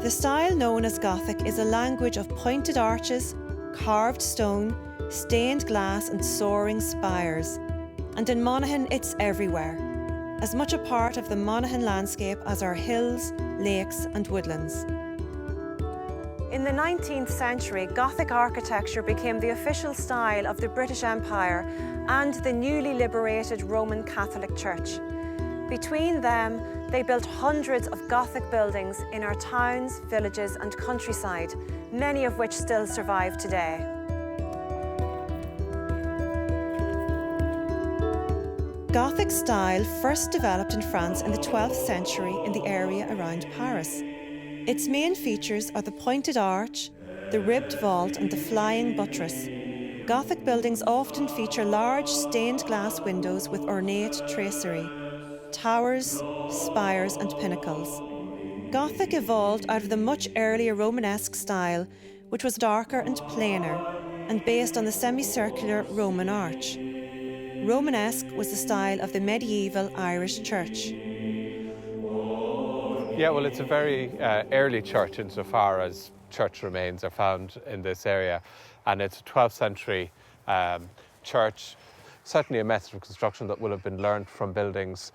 The style known as Gothic is a language of pointed arches, carved stone, stained glass and soaring spires. And in Monaghan it's everywhere, as much a part of the Monaghan landscape as our hills, lakes and woodlands. In the 19th century, Gothic architecture became the official style of the British Empire and the newly liberated Roman Catholic Church. Between them, they built hundreds of Gothic buildings in our towns, villages and countryside, many of which still survive today. Gothic style first developed in France in the 12th century in the area around Paris. Its main features are the pointed arch, the ribbed vault and the flying buttress. Gothic buildings often feature large stained glass windows with ornate tracery, towers, spires and pinnacles. Gothic evolved out of the much earlier Romanesque style, which was darker and plainer, and based on the semicircular Roman arch. Romanesque was the style of the medieval Irish church. Yeah, well, it's a very early church insofar as church remains are found in this area. And it's a 12th century church, certainly a method of construction that will have been learned from buildings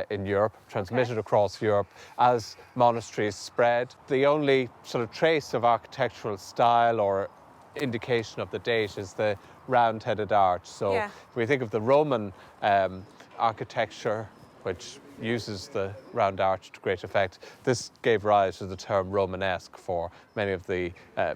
in Europe, transmitted across Europe as monasteries spread. The only sort of trace of architectural style or indication of the date is the round-headed arch. So if we think of the Roman architecture, which uses the round arch to great effect, this gave rise to the term Romanesque for many of the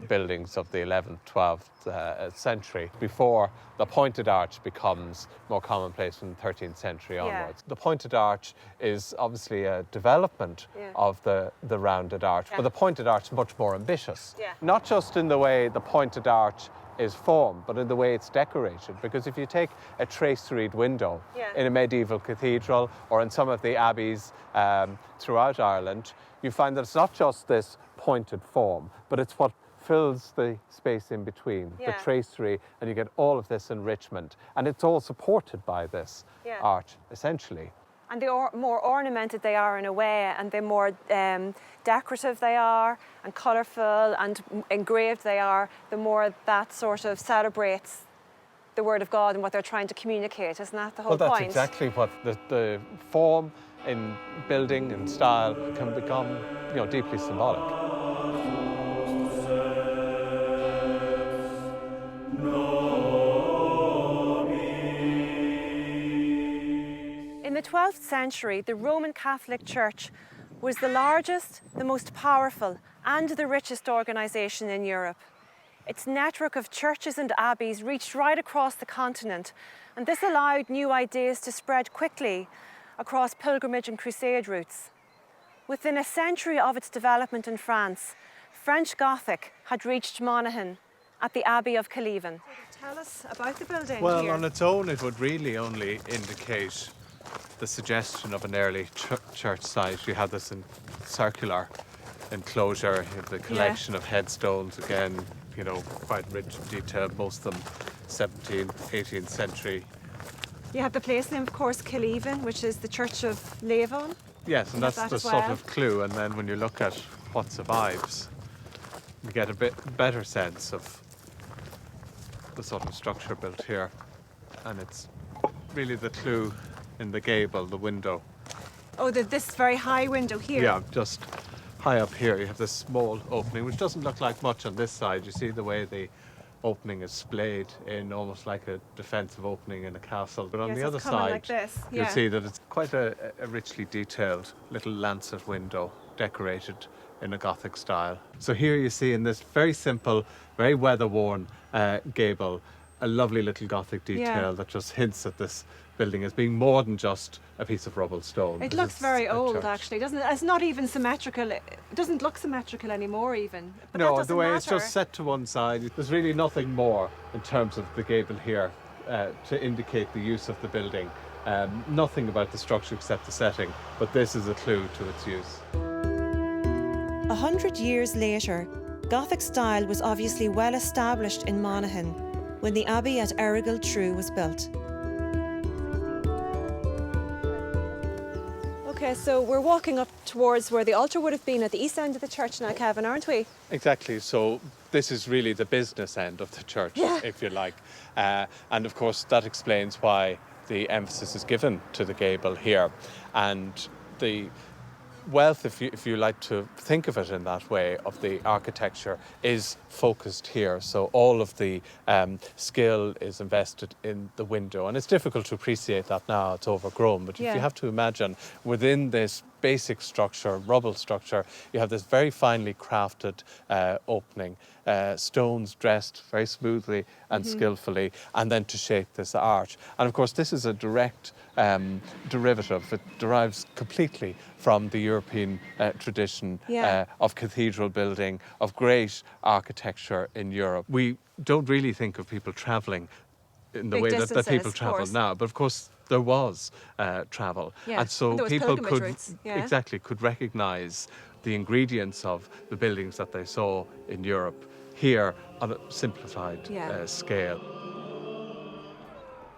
buildings of the 11th, 12th century, before the pointed arch becomes more commonplace from the 13th century onwards. The pointed arch is obviously a development of the rounded arch, but the pointed arch is much more ambitious. Not just in the way the pointed arch is formed, but in the way it's decorated. Because if you take a traceried window in a medieval cathedral or in some of the abbeys throughout Ireland, you find that it's not just this pointed form, but it's what fills the space in between, the tracery, and you get all of this enrichment. And it's all supported by this arch, essentially. And the more ornamented they are in a way, and the more decorative they are, and colourful and engraved they are, the more that sort of celebrates the Word of God and what they're trying to communicate. Isn't that the whole point? Well, that's exactly what the form in building and style can become, deeply symbolic. In the 12th century, the Roman Catholic Church was the largest, the most powerful and the richest organisation in Europe. Its network of churches and abbeys reached right across the continent, and this allowed new ideas to spread quickly across pilgrimage and crusade routes. Within a century of its development in France, French Gothic had reached Monaghan at the Abbey of Killeevan. Tell us about the building Well, here. on its own, it would really only indicate the suggestion of an early church site. You have this circular enclosure, you have the collection of headstones, again, quite rich in detail, most of them 17th, 18th century. You have the place name, of course, Killeevan, which is the Church of Lough. Yes, and that's the sort of clue. And then when you look at what survives, you get a bit better sense of the sort of structure built here. And it's really the clue in the gable, the window. Oh, this very high window here. Yeah, just high up here you have this small opening, which doesn't look like much on this side. You see the way the opening is splayed in, almost like a defensive opening in a castle. But on the other side, like this. you'll see that it's quite a richly detailed little lancet window, decorated in a Gothic style. So here you see in this very simple, very weather-worn gable, a lovely little Gothic detail that just hints at this building as being more than just a piece of rubble stone. It looks very old, actually, doesn't it? It's not even symmetrical. It doesn't look symmetrical anymore, even. But no, that the way matter. It's just set to one side. There's really nothing more in terms of the gable here to indicate the use of the building. Nothing about the structure except the setting, but this is a clue to its use. 100 years later, Gothic style was obviously well established in Monaghan when the Abbey at Adragh was built. Okay, so we're walking up towards where the altar would have been at the east end of the church now, Kevin, aren't we? Exactly. So this is really the business end of the church, if you like. And of course, that explains why the emphasis is given to the gable here. And the wealth, if you like to think of it in that way, of the architecture is focused here. So all of the skill is invested in the window. And it's difficult to appreciate that now, it's overgrown. But if you have to imagine, within this basic structure, rubble structure, you have this very finely crafted opening, stones dressed very smoothly and skillfully, and then to shape this arch. And of course, this is a direct derivative. It derives completely from the European tradition of cathedral building, of great architecture in Europe. We don't really think of people travelling in the way that people travel now, but of course there was travel, and so people could recognise the ingredients of the buildings that they saw in Europe here on a simplified scale.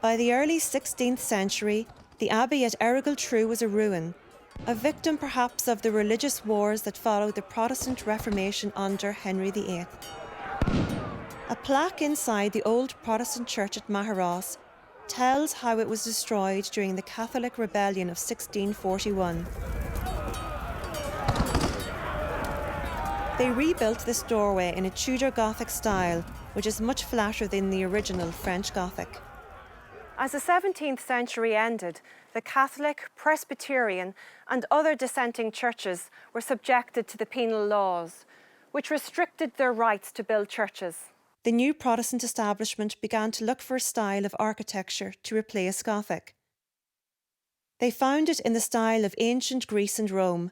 By the early 16th century, the Abbey at Adragh was a ruin, a victim perhaps of the religious wars that followed the Protestant Reformation under Henry VIII. A plaque inside the old Protestant church at Magheross tells how it was destroyed during the Catholic rebellion of 1641. They rebuilt this doorway in a Tudor Gothic style, which is much flatter than the original French Gothic. As the 17th century ended, the Catholic, Presbyterian and other dissenting churches were subjected to the penal laws, which restricted their rights to build churches. The new Protestant establishment began to look for a style of architecture to replace Gothic. They found it in the style of ancient Greece and Rome,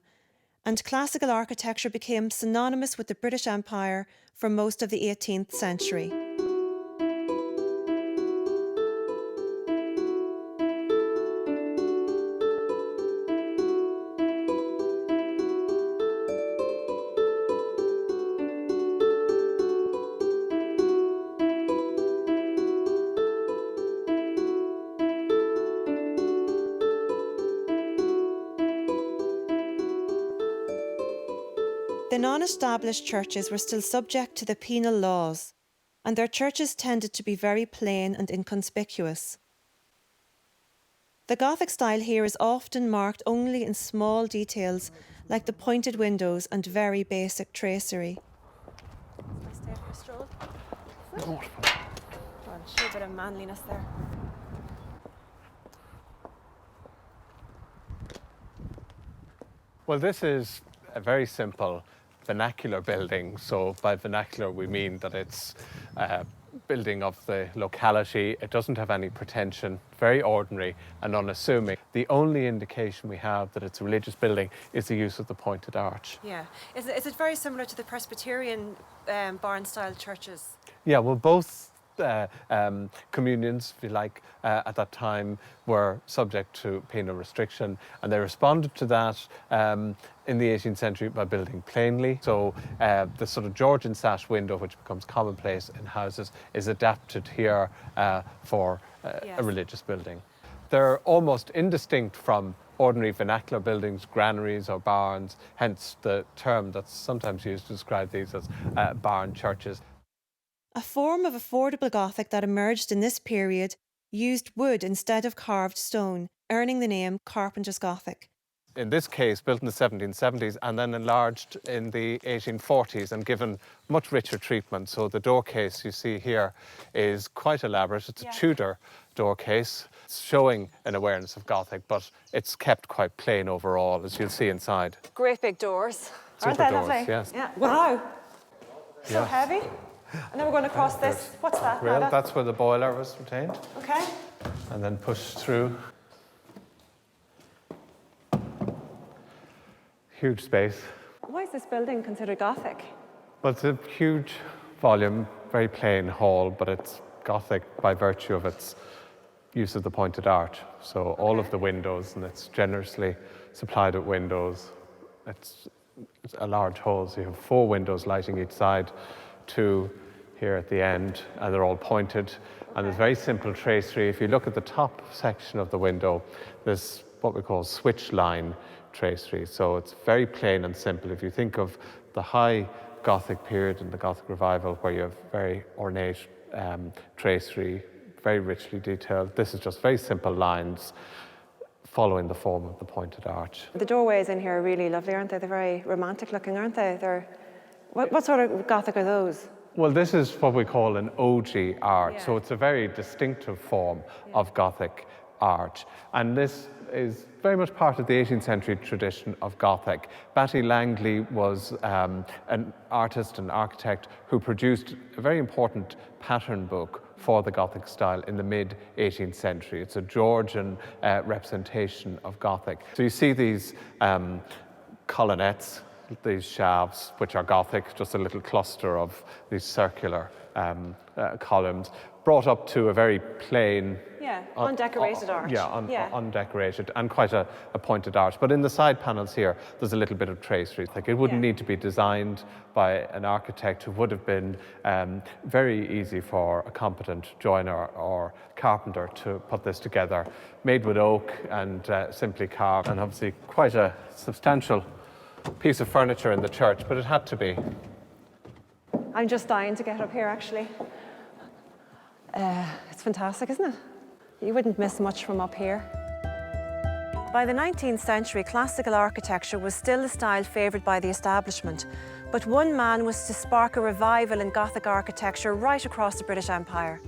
and classical architecture became synonymous with the British Empire for most of the 18th century. The non-established churches were still subject to the penal laws, and their churches tended to be very plain and inconspicuous. The Gothic style here is often marked only in small details, like the pointed windows and very basic tracery. Can I stay for a stroll? No. Well, show a bit of manliness there. Well, this is a very simple vernacular building. So by vernacular, we mean that it's a building of the locality. It doesn't have any pretension, very ordinary and unassuming. The only indication we have that it's a religious building is the use of the pointed arch. Yeah. Is it very similar to the Presbyterian barn-style churches? Yeah, well, both communions, if you like, at that time were subject to penal restriction, and they responded to that in the 18th century by building plainly. So the sort of Georgian sash window, which becomes commonplace in houses, is adapted here for a religious building. They're almost indistinct from ordinary vernacular buildings, granaries or barns, hence the term that's sometimes used to describe these as barn churches. A form of affordable Gothic that emerged in this period used wood instead of carved stone, earning the name Carpenter's Gothic. In this case, built in the 1770s and then enlarged in the 1840s and given much richer treatment. So the door case you see here is quite elaborate. It's a Tudor door case, showing an awareness of Gothic, but it's kept quite plain overall, as you'll see inside. Great big doors. Aren't they lovely? Yes. Yeah. Wow. So heavy. And then we're going to cross this. What's that? Well, that's where the boiler was retained. Okay. And then pushed through. Huge space. Why is this building considered Gothic? Well, it's a huge volume, very plain hall, but it's Gothic by virtue of its use of the pointed arch. So all of the windows, and it's generously supplied with windows. It's a large hall, so you have 4 windows lighting each side, 2 here at the end, and they're all pointed. And there's very simple tracery. If you look at the top section of the window, there's what we call switch line tracery. So it's very plain and simple. If you think of the high Gothic period and the Gothic revival, where you have very ornate tracery, very richly detailed, this is just very simple lines following the form of the pointed arch. The doorways in here are really lovely, aren't they? They're very romantic looking, aren't they? What sort of Gothic are those? Well, this is what we call an OG art, so it's a very distinctive form of Gothic art. And this is very much part of the 18th century tradition of Gothic. Batty Langley was an artist and architect who produced a very important pattern book for the Gothic style in the mid-18th century. It's a Georgian representation of Gothic. So you see these colonnettes, these shafts, which are Gothic, just a little cluster of these circular columns, brought up to a very plain... undecorated arch. Undecorated and quite a pointed arch. But in the side panels here, there's a little bit of tracery. Like, it wouldn't need to be designed by an architect who would have been very easy for a competent joiner or carpenter to put this together. Made with oak and simply carved, and obviously quite a substantial piece of furniture in the church, but it had to be. I'm just dying to get up here, actually. It's fantastic, isn't it? You wouldn't miss much from up here. By the 19th century, classical architecture was still the style favoured by the establishment, but one man was to spark a revival in Gothic architecture right across the British Empire.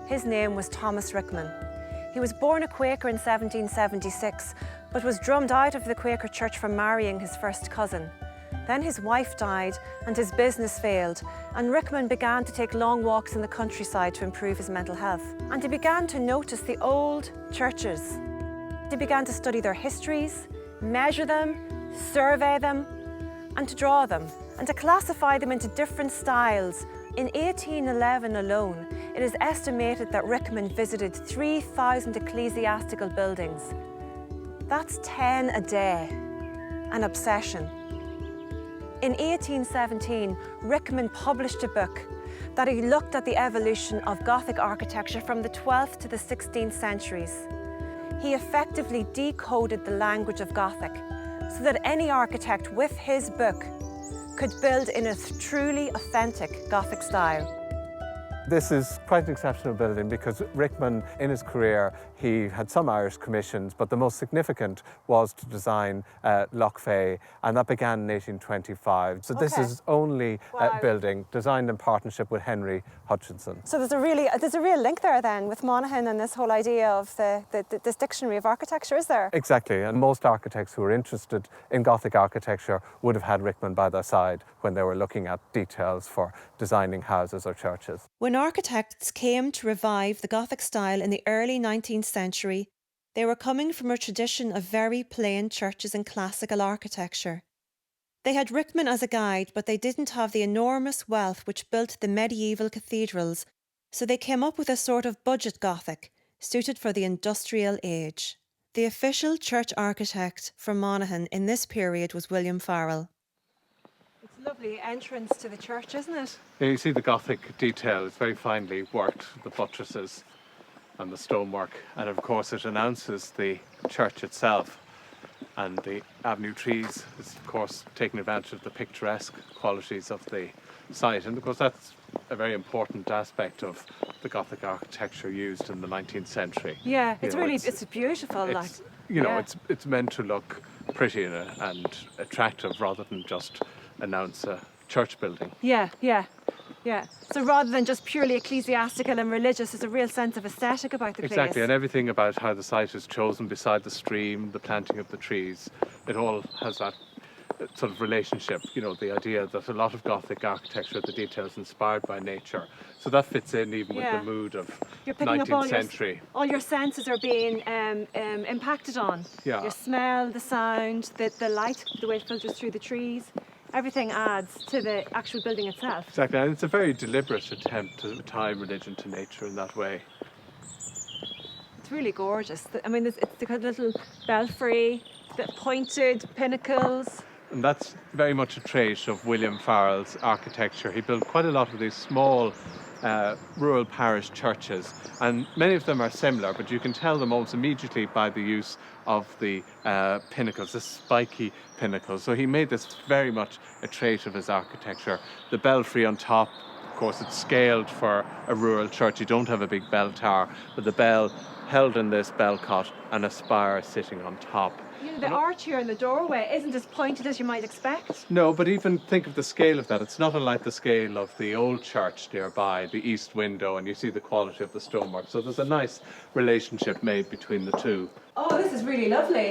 His name was Thomas Rickman. He was born a Quaker in 1776, but was drummed out of the Quaker church for marrying his first cousin. Then his wife died and his business failed, and Rickman began to take long walks in the countryside to improve his mental health. And he began to notice the old churches. He began to study their histories, measure them, survey them, and to draw them, and to classify them into different styles. In 1811 alone, it is estimated that Rickman visited 3,000 ecclesiastical buildings. That's 10 a day, an obsession. In 1817, Rickman published a book that he looked at the evolution of Gothic architecture from the 12th to the 16th centuries. He effectively decoded the language of Gothic so that any architect with his book could build in a truly authentic Gothic style. This is quite an exceptional building because Rickman, in his career, he had some Irish commissions, but the most significant was to design Lough, and that began in 1825. So this is his only building designed in partnership with Henry Hutchinson. So there's a real link there then with Monaghan and this whole idea of this dictionary of architecture, is there? Exactly, and most architects who were interested in Gothic architecture would have had Rickman by their side when they were looking at details for designing houses or churches. When architects came to revive the Gothic style in the early 19th century, they were coming from a tradition of very plain churches and classical architecture. They had Rickman as a guide, but they didn't have the enormous wealth which built the medieval cathedrals, so they came up with a sort of budget Gothic, suited for the industrial age. The official church architect for Monaghan in this period was William Farrell. It's a lovely entrance to the church, isn't it? Yeah, you see the Gothic detail. It's very finely worked, the buttresses and the stonework. And of course it announces the church itself. And the avenue trees is of course taking advantage of the picturesque qualities of the site. And of course that's a very important aspect of the Gothic architecture used in the 19th century. Yeah, it's beautiful. It's meant to look pretty and attractive rather than just announce a church building. Yeah. So rather than just purely ecclesiastical and religious, there's a real sense of aesthetic about the place. Exactly, and everything about how the site is chosen beside the stream, the planting of the trees, it all has that sort of relationship, the idea that a lot of Gothic architecture, the details inspired by nature. So that fits in even with the mood of 19th century. All your senses are being impacted on. Yeah. Your smell, the sound, the light, the way it filters through the trees. Everything adds to the actual building itself. Exactly, and it's a very deliberate attempt to tie religion to nature in that way. It's really gorgeous. I mean, it's the little belfry, the pointed pinnacles. And that's very much a trait of William Farrell's architecture. He built quite a lot of these small rural parish churches, and many of them are similar, but you can tell them almost immediately by the use of the pinnacles, the spiky pinnacles. So he made this very much a trait of his architecture. The belfry on top, of course, it's scaled for a rural church. You don't have a big bell tower, but the bell held in this bell cot and a spire sitting on top. You know, the arch here in the doorway isn't as pointed as you might expect. No, but even think of the scale of that. It's not unlike the scale of the old church nearby, the east window, and you see the quality of the stonework. So there's a nice relationship made between the two. Oh, this is really lovely.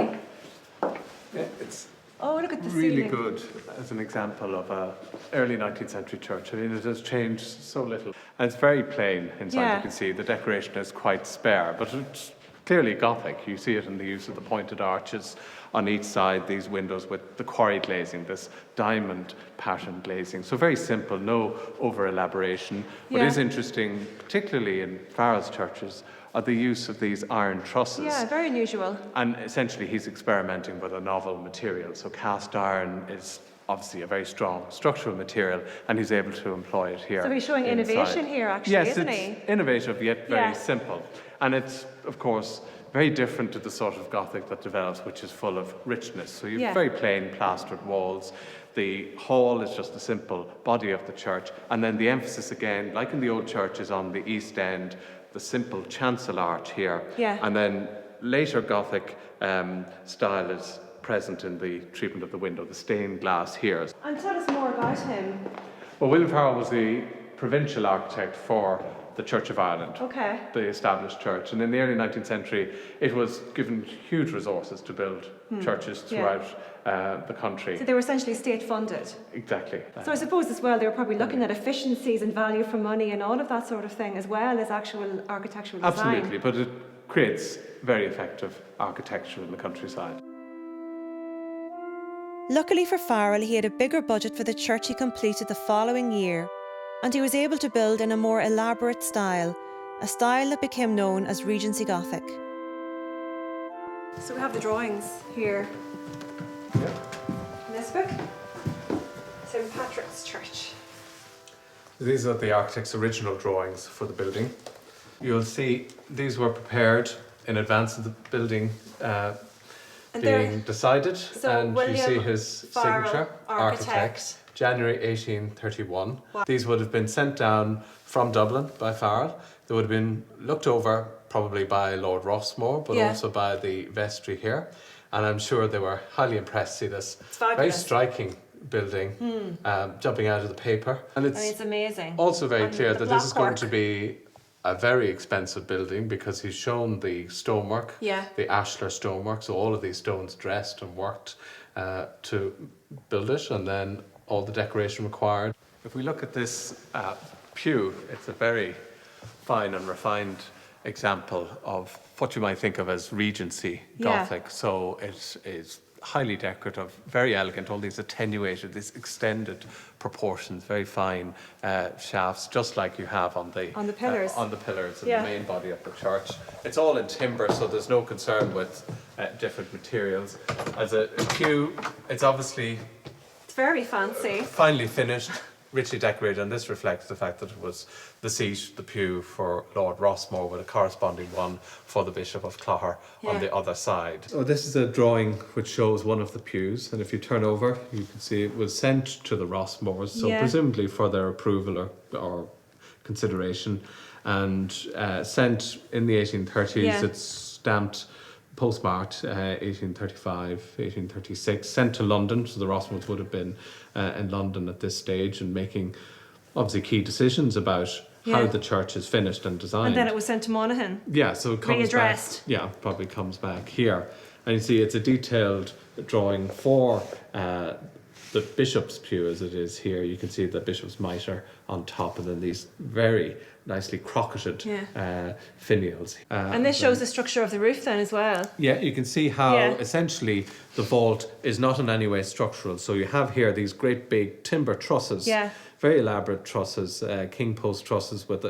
Yeah, it's Oh, look at the really ceiling. good as an example of a early 19th century church. I mean, it has changed so little. And it's very plain inside, Yeah. you can see. The decoration is quite spare, but it's clearly Gothic. You see it in the use of the pointed arches on each side, these windows with the quarry glazing, this diamond pattern glazing. So very simple, no over elaboration. What Yeah. is interesting, particularly in Farrell's churches, are the use of these iron trusses. Yeah, very unusual. And essentially he's experimenting with a novel material. So cast iron is obviously a very strong structural material, and he's able to employ it here. So he's showing inside. innovation here, actually, yes, isn't it's he? innovative yet very Yeah. simple. And it's, of course, very different to the sort of Gothic that develops, which is full of richness. So you have Yeah. very plain plastered walls. The hall is just a simple body of the church. And then the emphasis again, like in the old churches on the east end, the simple chancel arch here. Yeah. And then later Gothic style is present in the treatment of the window, the stained glass here. And tell us more about him. Well, William Farrell was the provincial architect for the Church of Ireland, Okay. the established church. And in the early 19th century, it was given huge resources to build churches throughout the country. So they were essentially state funded. Exactly. So I suppose as well they were probably looking at efficiencies and value for money and all of that sort of thing, as well as actual architectural design. Absolutely, but it creates very effective architecture in the countryside. Luckily for Farrell, he had a bigger budget for the church he completed the following year, and he was able to build in a more elaborate style, a style that became known as Regency Gothic. So we have the drawings here Yeah. in this book. St Patrick's Church. These are the architect's original drawings for the building. You'll see these were prepared in advance of the building And they're- being decided, So and you see William his Farrell, signature, architect. January 1831. Wow. These would have been sent down from Dublin by Farrell. They would have been looked over probably by Lord Rossmore, but Yeah. also by the vestry here. And I'm sure they were highly impressed to see this fabulous. very striking building jumping out of the paper. And I it's mean, it's amazing. also very And clear the that this is going blackwork. to be a very expensive building, because he's shown the stonework, Yeah. the ashlar stonework, so all of these stones dressed and worked to build it, and then all the decoration required. If we look at this pew, it's a very fine and refined example of what you might think of as Regency Yeah. Gothic. So it is highly decorative, very elegant, all these attenuated, these extended proportions, very fine shafts, just like you have on the pillars. on the pillars in Yeah. the main body of the church. It's all in timber, so there's no concern with different materials. As a pew, it's obviously It's very fancy. finely finished, richly decorated, and this reflects the fact that it was the seat, the pew for Lord Rossmore, with a corresponding one for the Bishop of Clogher on Yeah. the other side. So this is a drawing which shows one of the pews, and if you turn over, you can see it was sent to the Rossmores, so Yeah. presumably for their approval or consideration, and sent in the 1830s. Yeah. It's stamped, postmarked 1835, 1836, sent to London, so the Rossmores would have been in London at this stage and making obviously key decisions about how Yeah. the church is finished and designed. And then it was sent to Monaghan. Yeah, so it comes back. Readdressed. Yeah, probably comes back here. And you see it's a detailed drawing for the bishop's pew as it is here. You can see the bishop's mitre on top, and then these very nicely crocketed finials. And this shows the structure of the roof then as well. Yeah, you can see how essentially the vault is not in any way structural. So you have here these great big timber trusses, very elaborate trusses, king post trusses with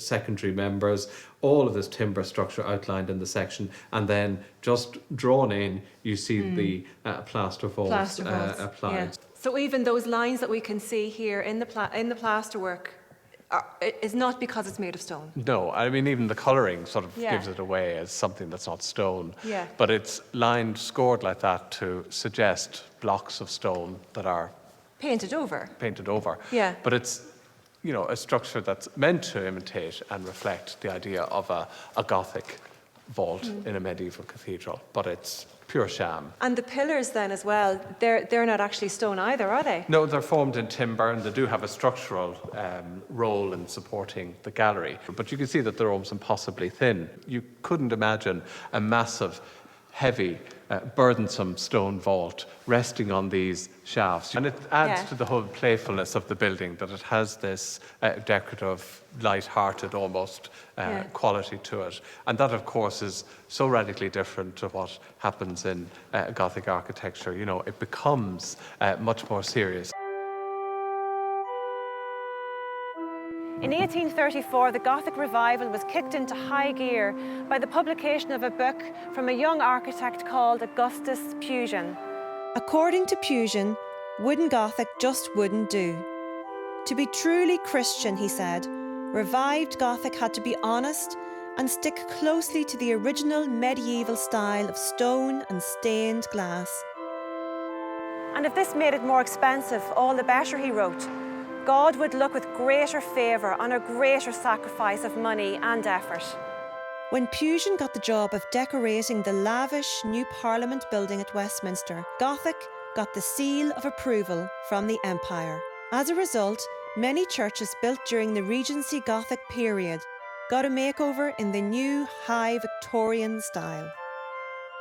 secondary members, all of this timber structure outlined in the section, and then just drawn in, you see the plaster vault applied. Yeah. So even those lines that we can see here in the plasterwork is not because it's made of stone. No, I mean, even the colouring sort of gives it away as something that's not stone. Yeah. But it's lined, scored like that to suggest blocks of stone that are painted over. Yeah. But it's, you know, a structure that's meant to imitate and reflect the idea of a Gothic vault in a medieval cathedral, but it's pure sham. And the pillars then as well, they're not actually stone either, are they? No, they're formed in timber, and they do have a structural role in supporting the gallery. But you can see that they're almost impossibly thin. You couldn't imagine a massive, heavy, burdensome stone vault resting on these shafts. And it adds to the whole playfulness of the building that it has this decorative, light-hearted almost quality to it. And that, of course, is so radically different to what happens in Gothic architecture. You know, it becomes much more serious. In 1834, the Gothic revival was kicked into high gear by the publication of a book from a young architect called Augustus Pugin. According to Pugin, wooden Gothic just wouldn't do. To be truly Christian, he said, revived Gothic had to be honest and stick closely to the original medieval style of stone and stained glass. And if this made it more expensive, all the better, he wrote. God would look with greater favour on a greater sacrifice of money and effort. When Pugin got the job of decorating the lavish new Parliament building at Westminster, Gothic got the seal of approval from the Empire. As a result, many churches built during the Regency Gothic period got a makeover in the new high Victorian style.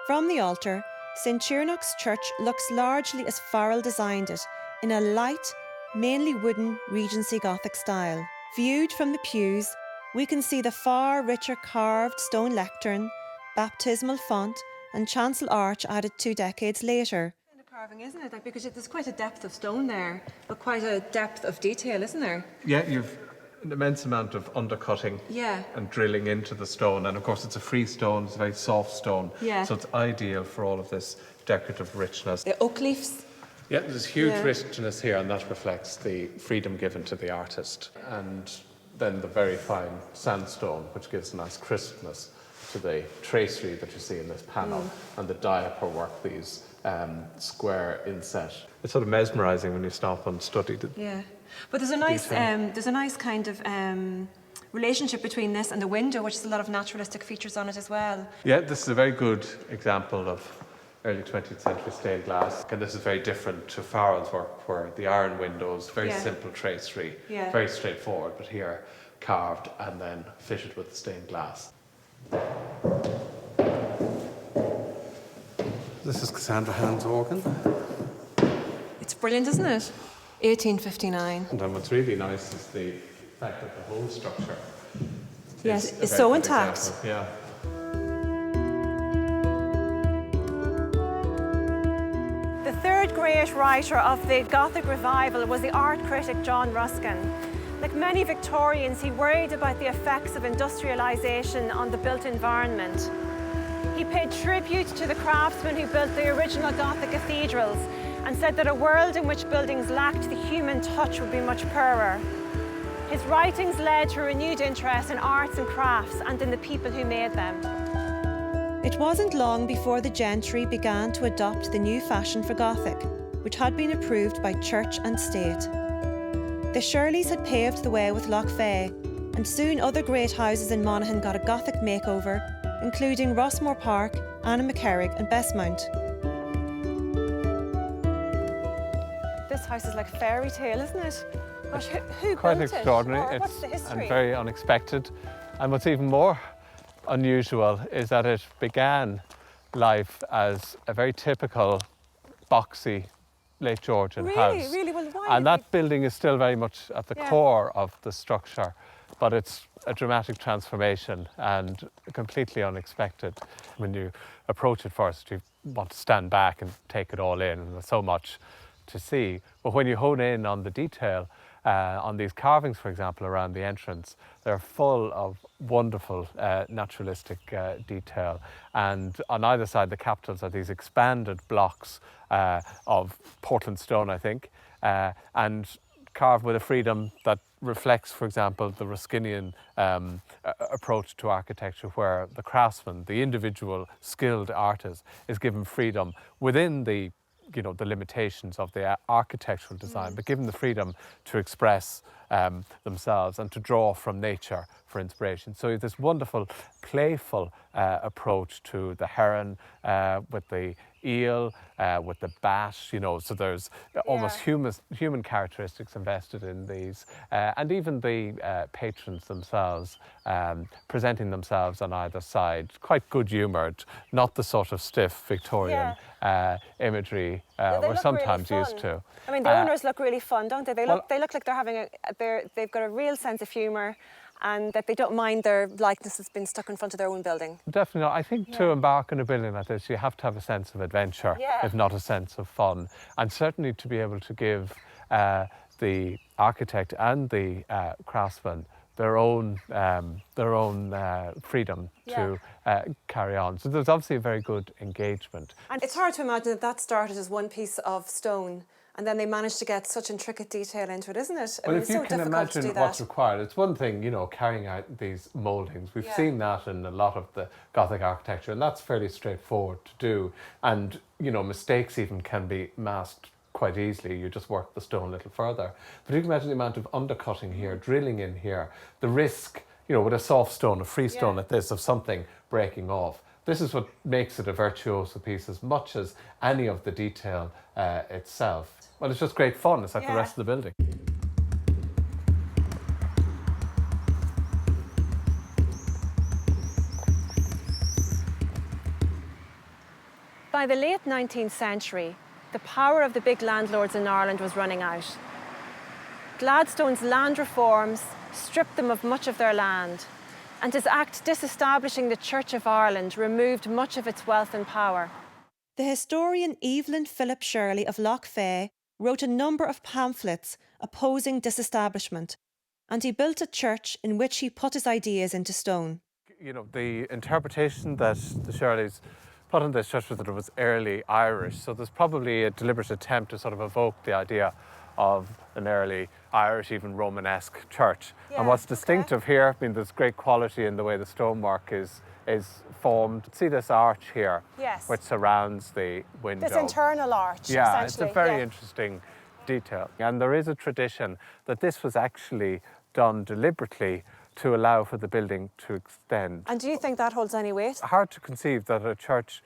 From the altar, St Cheernoc's Church looks largely as Farrell designed it, in a light, mainly wooden Regency Gothic style. Viewed from the pews, we can see the far richer carved stone lectern, baptismal font and chancel arch added 2 decades later. Kind of carving, isn't it? Because there's quite a depth of stone there, but quite a depth of detail, isn't there? Yeah, you've an immense amount of undercutting and drilling into the stone, and of course it's a free stone, it's a very soft stone, so it's ideal for all of this decorative richness. The oak leaves. Yeah, there's huge richness here, and that reflects the freedom given to the artist. And then the very fine sandstone, which gives a nice crispness to the tracery that you see in this panel, and the diaper work, these square inset. It's sort of mesmerising when you stop and study the but there's a nice kind of relationship between this and the window, which has a lot of naturalistic features on it as well. Yeah, this is a very good example of early 20th century stained glass. And this is very different to Farrell's work, where the iron windows, very simple tracery, very straightforward, but here carved and then fitted with stained glass. This is Cassandra Hand's organ. It's brilliant, isn't it? 1859. And then what's really nice is the fact that the whole structure is so intact. Example. Yeah. The third great writer of the Gothic revival was the art critic John Ruskin. Like many Victorians, he worried about the effects of industrialisation on the built environment. He paid tribute to the craftsmen who built the original Gothic cathedrals and said that a world in which buildings lacked the human touch would be much poorer. His writings led to a renewed interest in arts and crafts and in the people who made them. It wasn't long before the gentry began to adopt the new fashion for Gothic, which had been approved by church and state. The Shirleys had paved the way with Lough, and soon other great houses in Monaghan got a Gothic makeover, including Rossmore Park, Anna-McCarrick and Bessmont. This house is like a fairy tale, isn't it? Gosh, who quite built extraordinary. it? What's the history? And very unexpected. And what's even more unusual is that it began life as a very typical boxy late Georgian house. Really? Well, why? And that building is still very much at the core of the structure. but it's a dramatic transformation and completely unexpected. When you approach it first, you want to stand back and take it all in, and there's so much to see. But when you hone in on the detail, on these carvings, for example, around the entrance, they're full of wonderful naturalistic detail. And on either side, the capitals are these expanded blocks of Portland stone, I think, and carved with a freedom that reflects, for example, the Ruskinian approach to architecture, where the craftsman, the individual skilled artist, is given freedom within the limitations of the architectural design, but given the freedom to express themselves and to draw from nature for inspiration. So this wonderful, playful approach to the heron, with the eel, with the bat, so there's almost human characteristics invested in these. And even the patrons themselves, presenting themselves on either side, quite good-humoured, not the sort of stiff Victorian imagery we're sometimes really used to. I mean, the owners look really fun, don't they? They look like they're having they've got a real sense of humour, and that they don't mind their likeness has been stuck in front of their own building. Definitely not. I think to embark on a building like this, you have to have a sense of adventure, if not a sense of fun. And certainly to be able to give the architect and the craftsman their own freedom to carry on. So there's obviously a very good engagement. And it's hard to imagine that started as one piece of stone, and then they managed to get such intricate detail into it, isn't it? Well, if you can imagine what's required, it's one thing, carrying out these mouldings. We've seen that in a lot of the Gothic architecture, and that's fairly straightforward to do. And, mistakes even can be masked quite easily. You just work the stone a little further. But you can imagine the amount of undercutting here, drilling in here, the risk, with a soft stone, a free stone like this, of something breaking off. This is what makes it a virtuoso piece as much as any of the detail itself. Well, it's just great fun. It's like the rest of the building. By the late 19th century, the power of the big landlords in Ireland was running out. Gladstone's land reforms stripped them of much of their land, and his act disestablishing the Church of Ireland removed much of its wealth and power. The historian Evelyn Philip Shirley of Lough wrote a number of pamphlets opposing disestablishment, and he built a church in which he put his ideas into stone. The interpretation that the Shirleys put on this church was that it was early Irish, so there's probably a deliberate attempt to sort of evoke the idea of an early Irish, even Romanesque church. And what's distinctive here, there's great quality in the way the stonework is formed. See this arch here, which surrounds the window. This internal arch, essentially. It's a very interesting detail. And there is a tradition that this was actually done deliberately to allow for the building to extend. And do you think that holds any weight? Hard to conceive that a church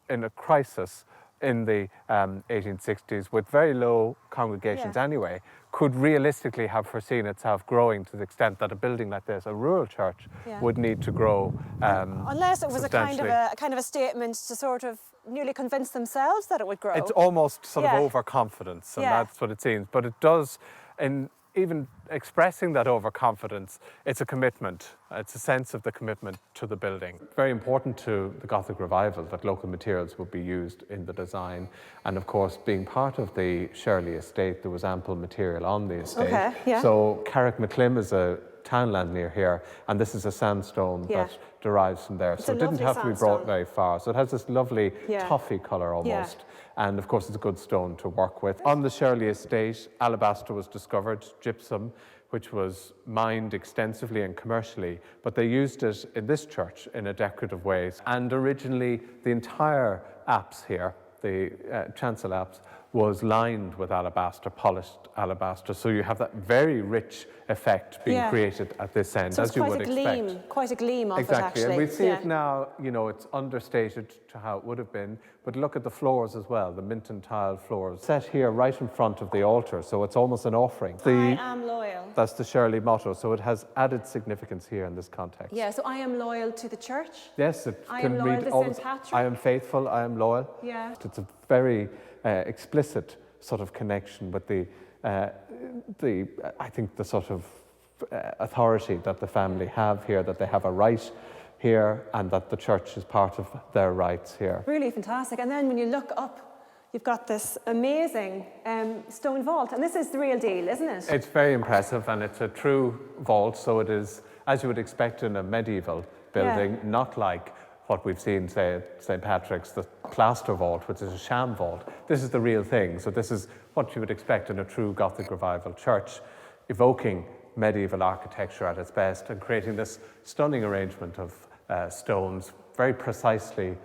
in a crisis in the 1860s, with very low congregations anyway, could realistically have foreseen itself growing to the extent that a building like this, a rural church, would need to grow unless it was a kind of a statement to sort of nearly convince themselves that it would grow. It's almost sort of overconfidence, and that's what it seems. But it does, in even expressing that overconfidence, it's a commitment. It's a sense of the commitment to the building. Very important to the Gothic revival that local materials would be used in the design. And of course, being part of the Shirley estate, there was ample material on the estate. So Carrickmacross is a townland near here, and this is a sandstone that derives from there. So it didn't have to be brought very far. So it has this lovely toffee colour almost. And of course, it's a good stone to work with. On the Shirley estate, alabaster was discovered, gypsum, which was mined extensively and commercially, but they used it in this church in a decorative way. And originally, the entire apse here, the chancel apse, was lined with alabaster, polished alabaster. So you have that very rich effect being created at this end, so as you would expect. Quite a gleam of it, exactly, actually. And we see it now, it's understated to how it would have been, but look at the floors as well, the Minton tile floors. Set here right in front of the altar, so it's almost an offering. I am loyal. That's the Shirley motto, so it has added significance here in this context. Yeah, so I am loyal to the church. Yes, it I can am loyal read to always, St. Patrick. I am faithful, I am loyal. Yeah. It's a very explicit sort of connection with the I think the sort of authority that the family have here, that they have a right here, and that the church is part of their rights here. Really fantastic. And then when you look up, you've got this amazing stone vault, and this is the real deal, isn't it? It's very impressive, and it's a true vault, so it is, as you would expect in a medieval building, not like what we've seen, say, at St. Patrick's, the plaster vault, which is a sham vault. This is the real thing. So this is what you would expect in a true Gothic revival church, evoking medieval architecture at its best and creating this stunning arrangement of stones, very precisely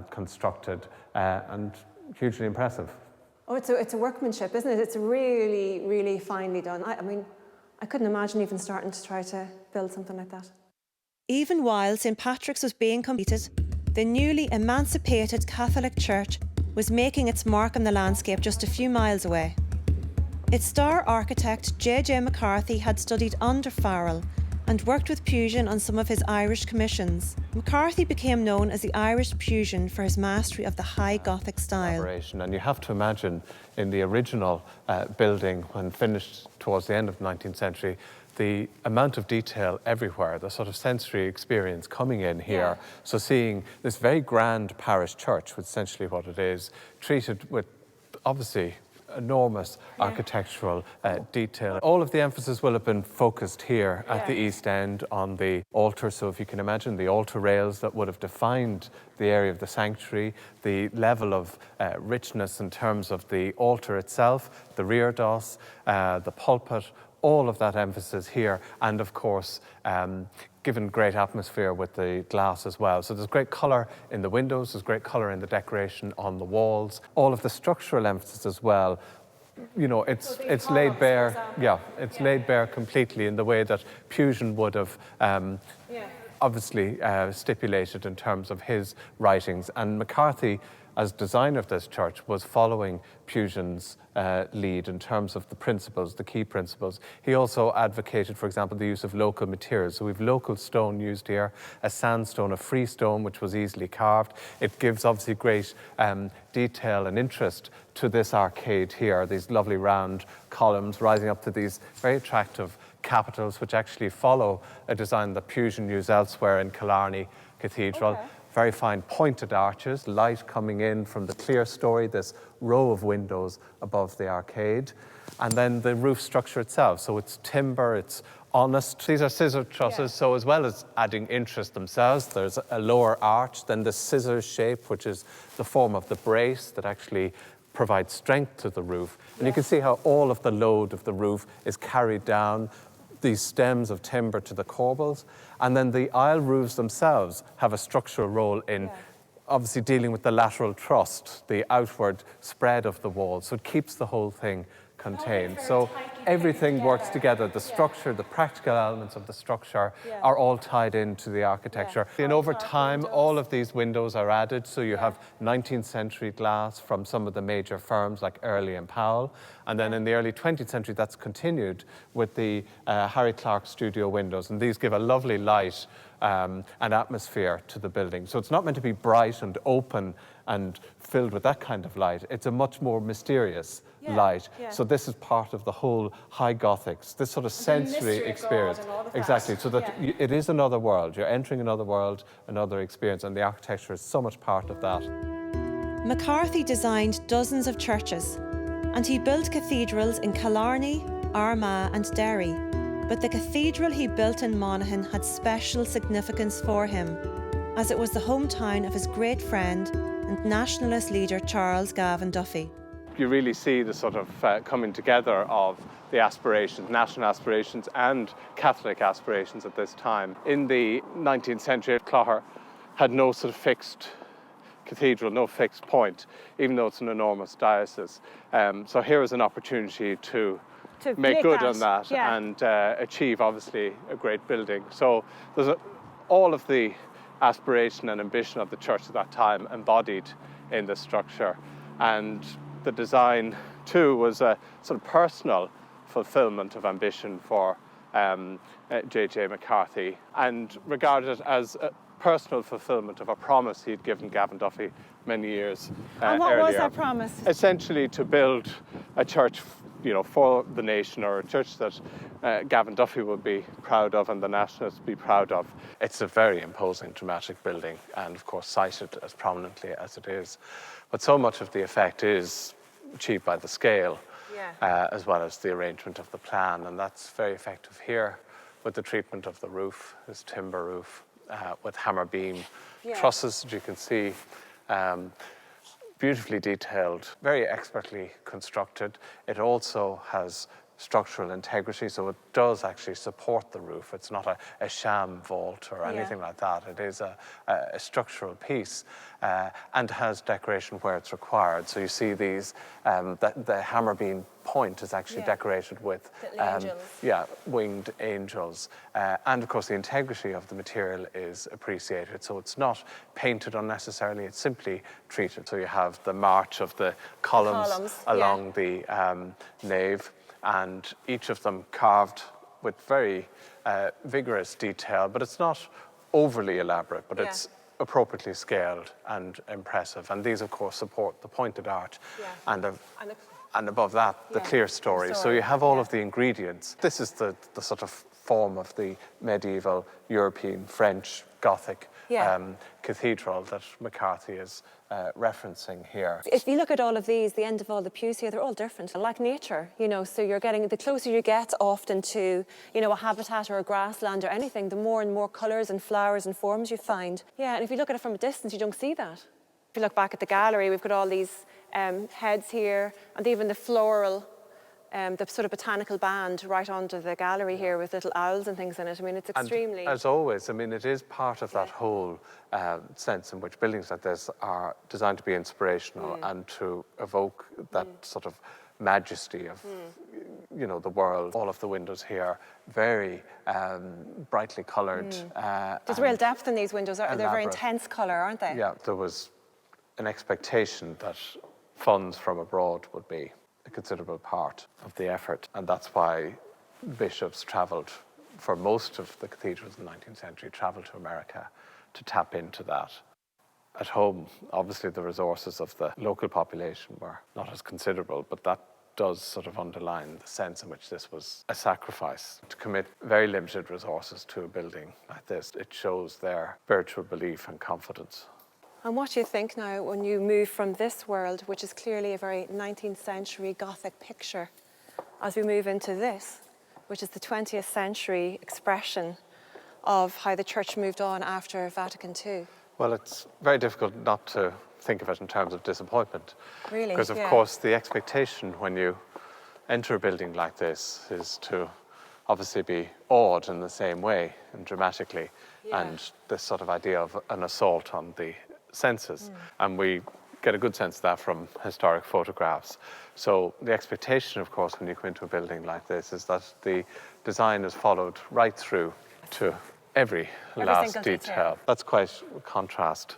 constructed and hugely impressive. Oh, it's a workmanship, isn't it? It's really, really finely done. I mean, I couldn't imagine even starting to try to build something like that. Even while St. Patrick's was being completed, the newly emancipated Catholic Church was making its mark on the landscape just a few miles away. Its star architect, J.J. McCarthy, had studied under Farrell and worked with Pujan on some of his Irish commissions. McCarthy became known as the Irish Pujan for his mastery of the high Gothic style. And you have to imagine in the original building, when finished towards the end of the 19th century, the amount of detail everywhere, the sort of sensory experience coming in here. So seeing this very grand parish church, which is essentially what it is, treated with obviously enormous architectural detail. All of the emphasis will have been focused here at the east end on the altar. So if you can imagine the altar rails that would have defined the area of the sanctuary, the level of richness in terms of the altar itself, the reredos, the pulpit, all of that emphasis here, and of course given great atmosphere with the glass as well. So there's great colour in the windows, there's great colour in the decoration on the walls. All of the structural emphasis as well, you know, it's laid bare. It's laid bare completely in the way that Pujan would have obviously stipulated in terms of his writings. And McCarthy, as designer of this church, was following Pujan's lead in terms of the principles, the key principles. He also advocated, for example, the use of local materials. So we've local stone used here, a sandstone, a freestone, which was easily carved. It gives obviously great detail and interest to this arcade here, these lovely round columns rising up to these very attractive capitals, which actually follow a design that Pujan used elsewhere in Killarney Cathedral. Very fine pointed arches, light coming in from the clear story, this row of windows above the arcade. And then the roof structure itself. So it's timber, it's honest. These are scissor trusses, so as well as adding interest themselves, there's a lower arch, then the scissor shape, which is the form of the brace that actually provides strength to the roof. And you can see how all of the load of the roof is carried down these stems of timber to the corbels. And then the aisle roofs themselves have a structural role in obviously dealing with the lateral thrust, the outward spread of the wall. So it keeps the whole thing contained. So everything works together. The structure, the practical elements of the structure are all tied into the architecture. And over time, all of these windows are added. So you have 19th century glass from some of the major firms like Early and Powell. And then in the early 20th century, that's continued with the Harry Clark studio windows. And these give a lovely light and atmosphere to the building. So it's not meant to be bright and open and filled with that kind of light. It's a much more mysterious light. So this is part of the whole high Gothics, this sort of sensory experience. Exactly, so that it is another world. You're entering another world, another experience, and the architecture is so much part of that. McCarthy designed dozens of churches, and he built cathedrals in Killarney, Armagh and Derry. But the cathedral he built in Monaghan had special significance for him, as it was the hometown of his great friend and nationalist leader Charles Gavan Duffy. You really see the sort of coming together of the aspirations, national aspirations and Catholic aspirations at this time. In the 19th century, Cahors had no sort of fixed cathedral, no fixed point, even though it's an enormous diocese. So here is an opportunity to make good on that and achieve, obviously, a great building. So there's all of the aspiration and ambition of the church at that time embodied in the structure. And the design, too, was a sort of personal fulfillment of ambition for J.J. McCarthy and regarded as a personal fulfillment of a promise he'd given Gavan Duffy many years and what earlier. was that promise? Essentially to build a church for the nation, or a church that Gavin Duffy would be proud of and the nationalists would be proud of. It's a very imposing, dramatic building, and of course cited as prominently as it is. But so much of the effect is achieved by the scale, as well as the arrangement of the plan, and that's very effective here with the treatment of the roof, this timber roof, with hammer beam trusses, as you can see. Beautifully detailed, very expertly constructed. It also has structural integrity, so it does actually support the roof. It's not a sham vault or anything like that. It is a structural piece, and has decoration where it's required. So you see these, the hammer beam point is actually decorated with winged angels. And of course the integrity of the material is appreciated. So it's not painted unnecessarily, it's simply treated. So you have the march of the columns along the nave, and each of them carved with very vigorous detail, but it's not overly elaborate, but it's appropriately scaled and impressive. And these, of course, support the pointed arch, and above that, the clear story. So you have all of the ingredients. This is the sort of form of the medieval European French Gothic cathedral that McCarthy is referencing here. If you look at all of these, the end of all the pews here, they're all different, like nature, so you're getting, the closer you get often to, a habitat or a grassland or anything, the more and more colours and flowers and forms you find. Yeah, and if you look at it from a distance, you don't see that. If you look back at the gallery, we've got all these heads here, and even the floral, the sort of botanical band right onto the gallery here with little owls and things in it. I mean, it's extremely... And as always, I mean, it is part of that whole sense in which buildings like this are designed to be inspirational and to evoke that sort of majesty of, the world. All of the windows here, very brightly coloured. There's real depth in these windows. They're very intense colour, aren't they? Yeah, there was an expectation that funds from abroad would be a considerable part of the effort, and that's why bishops travelled, for most of the cathedrals in the 19th century, travelled to America to tap into that. At home, obviously the resources of the local population were not as considerable, but that does sort of underline the sense in which this was a sacrifice. To commit very limited resources to a building like this, it shows their spiritual belief and confidence. And what do you think now when you move from this world, which is clearly a very 19th century Gothic picture, as we move into this, which is the 20th century expression of how the church moved on after Vatican II? Well, it's very difficult not to think of it in terms of disappointment. Really? Because, of course, the expectation when you enter a building like this is to obviously be awed in the same way and dramatically, and this sort of idea of an assault on the senses. And we get a good sense of that from historic photographs. So the expectation, of course, when you come into a building like this is that the design is followed right through to every last detail. That's quite a contrast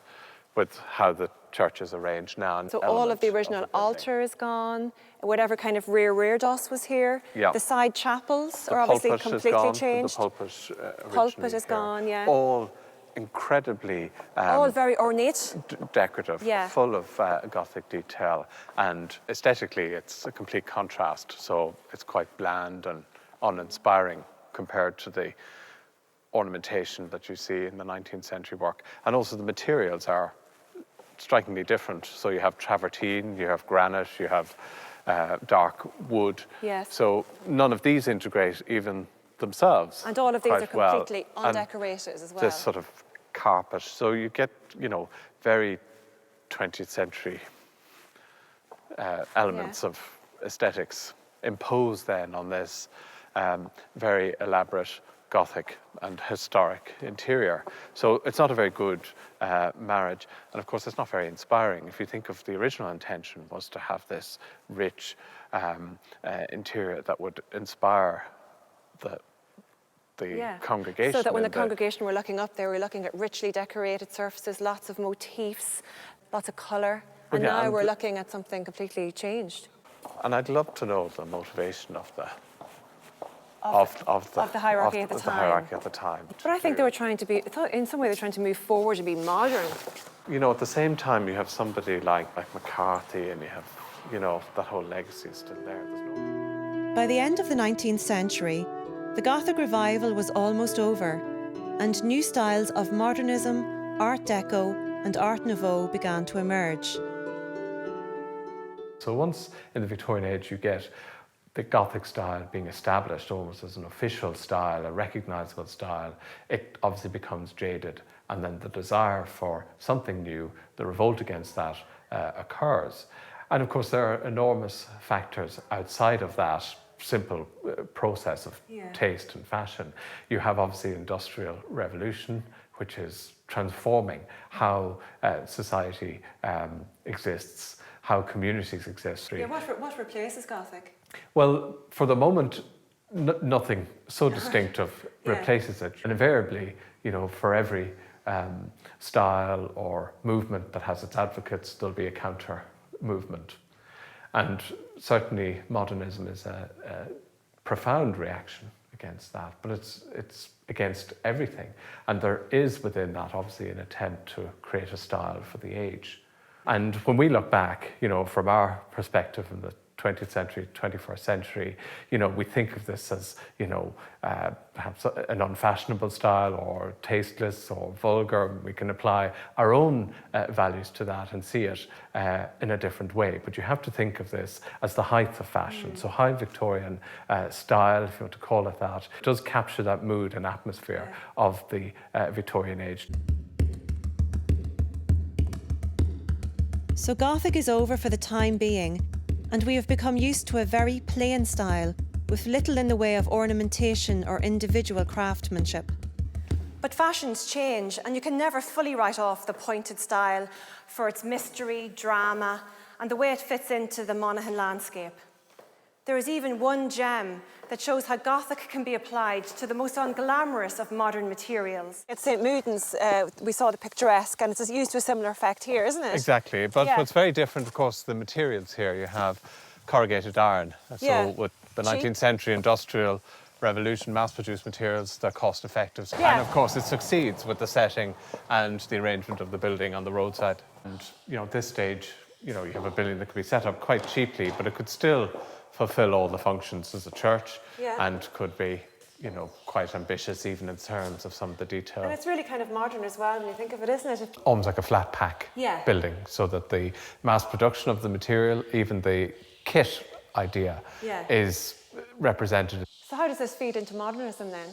with how the church is arranged now. So all of the original altar is gone, whatever kind of rear doss was here. The side chapels are obviously completely changed. The pulpit is gone, All incredibly all very ornate, decorative, full of Gothic detail, and aesthetically it's a complete contrast. So it's quite bland and uninspiring compared to the ornamentation that you see in the 19th century work. And also the materials are strikingly different. So you have travertine, you have granite, you have dark wood. So none of these integrate even themselves. And all of these are completely undecorated as well. This sort of carpet. So you get, very 20th century elements of aesthetics imposed then on this very elaborate Gothic and historic interior. So it's not a very good marriage. And of course, it's not very inspiring. If you think of the original intention was to have this rich interior that would inspire the congregation. So that when the congregation were looking up, they were looking at richly decorated surfaces, lots of motifs, lots of colour. And now we're looking at something completely changed. And I'd love to know the motivation of the hierarchy at the time. The hierarchy at the time. But I think they were trying to be, in some way they're trying to move forward and be modern. At the same time you have somebody like McCarthy, and you have, that whole legacy is still there. There's no... By the end of the 19th century, the Gothic revival was almost over, and new styles of modernism, Art Deco and Art Nouveau began to emerge. So once in the Victorian age you get the Gothic style being established almost as an official style, a recognisable style, it obviously becomes jaded, and then the desire for something new, the revolt against that, occurs. And of course there are enormous factors outside of that simple process of taste and fashion. You have obviously the Industrial Revolution, which is transforming how society exists, how communities exist. Yeah, what replaces Gothic? Well, for the moment, nothing so distinctive replaces it. And invariably, you know, for every style or movement that has its advocates, there'll be a counter movement. And certainly modernism is a profound reaction against that, but it's against everything. And there is within that obviously an attempt to create a style for the age. And when we look back, you know, from our perspective in the 20th century, 21st century, you know, we think of this as, you know, perhaps an unfashionable style or tasteless or vulgar. We can apply our own values to that and see it in a different way. But you have to think of this as the height of fashion. So high Victorian style, if you want to call it that, does capture that mood and atmosphere of the Victorian age. So Gothic is over for the time being, and we have become used to a very plain style with little in the way of ornamentation or individual craftsmanship. But fashions change, and you can never fully write off the pointed style for its mystery, drama, and the way it fits into the Monaghan landscape. There is even one gem that shows how Gothic can be applied to the most unglamorous of modern materials. At St. Muden's, we saw the picturesque, and it's used to a similar effect here, isn't it? Exactly, but what's very different, of course, the materials here. You have corrugated iron. So with the 19th century Industrial Revolution, mass-produced materials, they're cost-effective. And of course, it succeeds with the setting and the arrangement of the building on the roadside. And, you know, at this stage, you know, you have a building that could be set up quite cheaply, but it could still fulfill all the functions as a church and could be, you know, quite ambitious even in terms of some of the detail. And it's really kind of modern as well when you think of it, isn't it? Almost like a flat pack building, so that the mass production of the material, even the kit idea, is represented. So how does this feed into modernism then?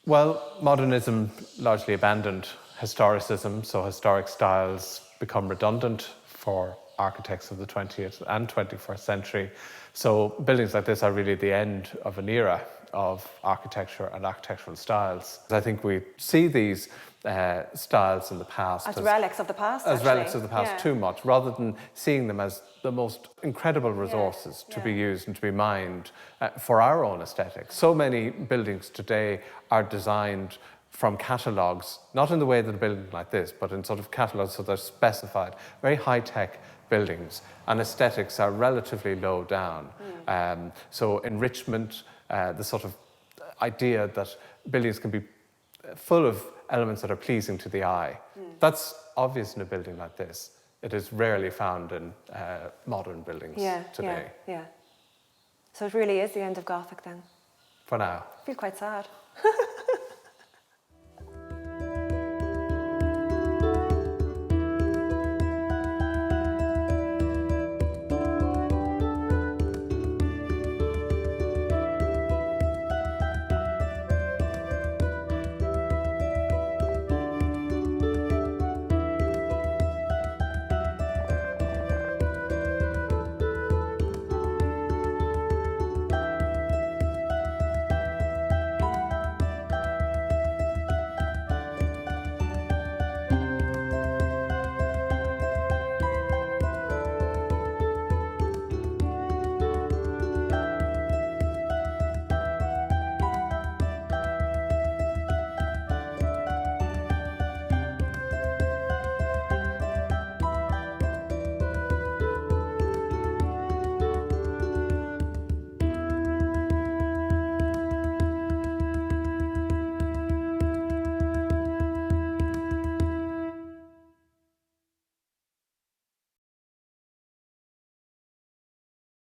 Well, modernism largely abandoned historicism, so historic styles become redundant for architects of the 20th and 21st century. So buildings like this are really the end of an era of architecture and architectural styles. I think we see these styles in the past as relics of the past, as relics of the past too much, rather than seeing them as the most incredible resources to be used and to be mined for our own aesthetics. So many buildings today are designed from catalogues, not in the way that a building like this, but in sort of catalogues, so they're specified, very high-tech buildings, and aesthetics are relatively low down. So enrichment, the sort of idea that buildings can be full of elements that are pleasing to the eye, that's obvious in a building like this. It is rarely found in modern buildings today. So it really is the end of Gothic then? For now. I feel quite sad.